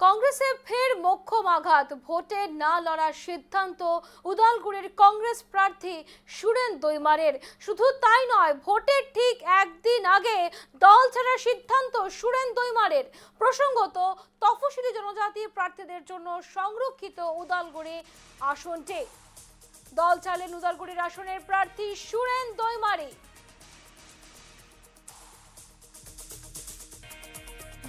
কংগ্রেসে ফের মোক্ষম আঘাত, ভোটে না লড়ার সিদ্ধান্ত উদালগুড়ির কংগ্রেস প্রার্থী সুরেন দৈমারের। শুধু তাই নয়, ভোটের ঠিক একদিন আগে দল ছাড়ার সিদ্ধান্ত সুরেন দৈমারের। প্রসঙ্গত, তফসিলি জনজাতি প্রার্থীদের জন্য সংরক্ষিত উদালগুড়ি আসনটি। দল ছাড়লেন উদালগুড়ির আসনের প্রার্থী সুরেন দৈমারি।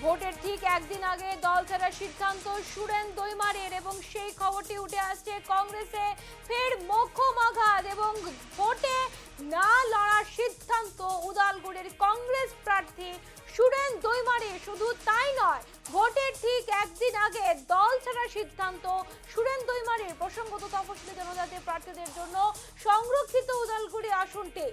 ভোটের ঠিক একদিন আগে দল ছাড়ার সিদ্ধান্ত সুরেন দৈমারের এবং সেই খবরটি উঠে আসছে কংগ্রেসে ফের মোক্ষম আঘাত এবং ভোটে না লড়ার সিদ্ধান্ত উদালগুড়ির কংগ্রেস প্রার্থী সুরেন দৈমারের। শুধু তাই নয়, ভোটের ঠিক একদিন আগে দল ছাড়ার সিদ্ধান্ত সুরেন দৈমারের। প্রসঙ্গত, তফসিলি জনজাতি প্রার্থীদের জন্য সংরক্ষিত উদালগুড়ি আসনটি।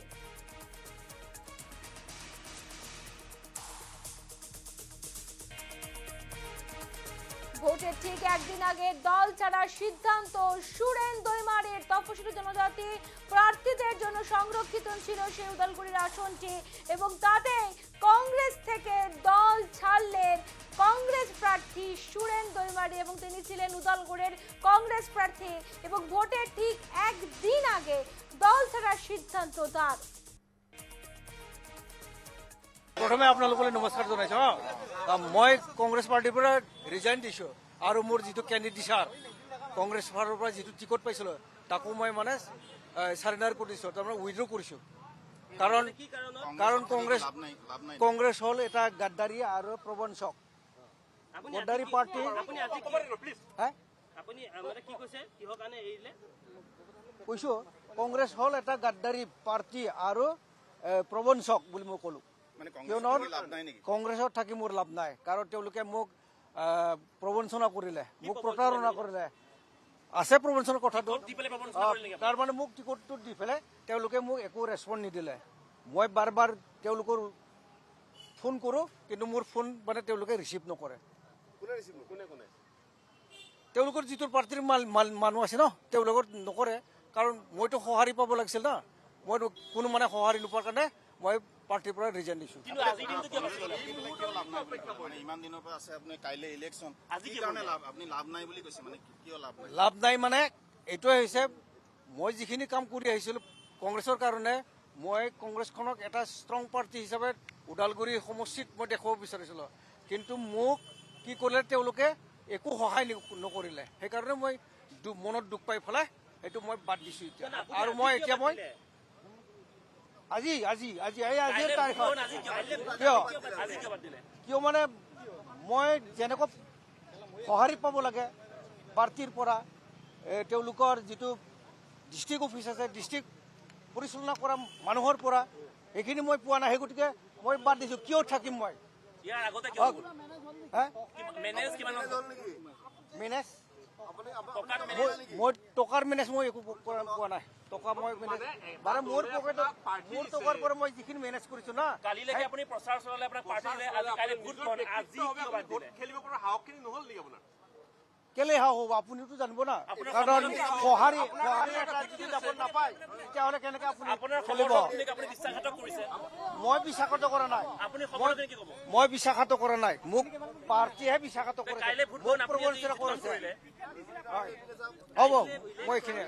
ভোটের ঠিক একদিন আগে দল ছাড়ার সিদ্ধান্ত সুরেন দৈমারের। তফসিলি জনজাতি প্রার্থীদের জন্য সংরক্ষিত ছিল সেই উদালগুড়ির আসনটি এবং তাতে কংগ্রেস থেকে দল ছাড়লেন কংগ্রেস প্রার্থী সুরেন দৈমারি এবং তিনি ছিলেন উদালগুড়ির কংগ্রেস প্রার্থী এবং ভোটের ঠিক একদিন আগে দল ছাড়ার সিদ্ধান্ত তার। প্ৰথমে আপোনালোকলৈ নমস্কাৰ জনাইছো। মই কংগ্ৰেছ পাৰ্টিৰ পৰা ৰিজাইন দিছোঁ আৰু মোৰ যিটো কেণ্ডিডেট কংগ্ৰেছ পাৰ্টিৰ পৰা যিটো টিকট পাইছিলোঁ তাকো মই মানে চাৰেণ্ডাৰ কৰিছোঁ, তাৰমানে উইড্ৰ কৰিছোঁ। কাৰণ কংগ্ৰেছ হ'ল এটা গাদ্দাৰী আৰু প্ৰবঞ্চক গদ্দাৰী পাৰ্টি। কৈছোঁ কংগ্ৰেছ হ'ল এটা গাদ্দাৰী পাৰ্টি আৰু প্ৰবঞ্চক বুলি মই ক'লোঁ। কিয়নো কংগ্ৰেছত থাকি মোৰ লাভ নাই, কাৰণ তেওঁলোকে মোক প্ৰবঞ্চনা কৰিলে, মোক প্ৰতাৰণা কৰিলে। আছে প্ৰবঞ্চনাৰ কথাটো, তাৰমানে মোক টিকটটো দি পেলাই তেওঁলোকে মোক একো ৰেচপন্স নিদিলে। মই বাৰ বাৰ তেওঁলোকৰ ফোন কৰোঁ, কিন্তু মোৰ ফোন মানে তেওঁলোকে ৰিচিভ নকৰে। তেওঁলোকৰ যিটো পাৰ্টিৰ মানুহ আছে ন, তেওঁলোকৰ নকৰে, কাৰণ মইতো সঁহাৰি পাব লাগিছিল ন। মই কোনো মানে সঁহাৰি নোপোৱাৰ কাৰণে মই পাৰ্টিৰ পৰা ৰিজাইন দিছোঁ। লাভ নাই মানে এইটোৱে হৈছে, মই যিখিনি কাম কৰি আহিছিলোঁ কংগ্ৰেছৰ কাৰণে, মই কংগ্ৰেছখনক এটা ষ্ট্ৰং পাৰ্টি হিচাপে ওদালগুৰি সমষ্টিত মই দেখুৱাব বিচাৰিছিলোঁ, কিন্তু মোক কি কৰিলে তেওঁলোকে একো সহায় নকৰিলে। সেইকাৰণে মই মনত দুখ পাই পেলাই সেইটো মই বাদ দিছোঁ এতিয়া। আৰু মই এতিয়া আজিৰ তাৰিখত কিয় মানে মই যেনেকৈ সঁহাৰি পাব লাগে পাৰ্টিৰ পৰা, তেওঁলোকৰ যিটো ডিষ্ট্ৰিক্ট অফিচ আছে, ডিষ্ট্ৰিক্ট পৰিচালনা কৰা মানুহৰ পৰা, সেইখিনি মই পোৱা নাই। সেই গতিকে মই বাদ দিছোঁ। কিয় থাকিম মই? মেনেজ মই টকাৰ মেনেজ মই একো পোৱা নাই। টকা মই মানে মোৰ পকেটত, মোৰ টকাৰ পৰা মই যিখিনি মেনেজ কৰিছোঁ না। কেলে হাও হ'ব আপুনিতো জানিব না, কাৰণ সঁহাৰি নাপায় তেতিয়াহ'লে কেনেকে আপুনি খেলিব? মই বিশ্বাসত কৰা নাই, মই বিশ্বাসত কৰা নাই। মোক পাৰ্টিহে বিশ্বাসত কৰিছে, মোক প্ৰবঞ্চনা কৰিছে। হ'ব মই এইখিনি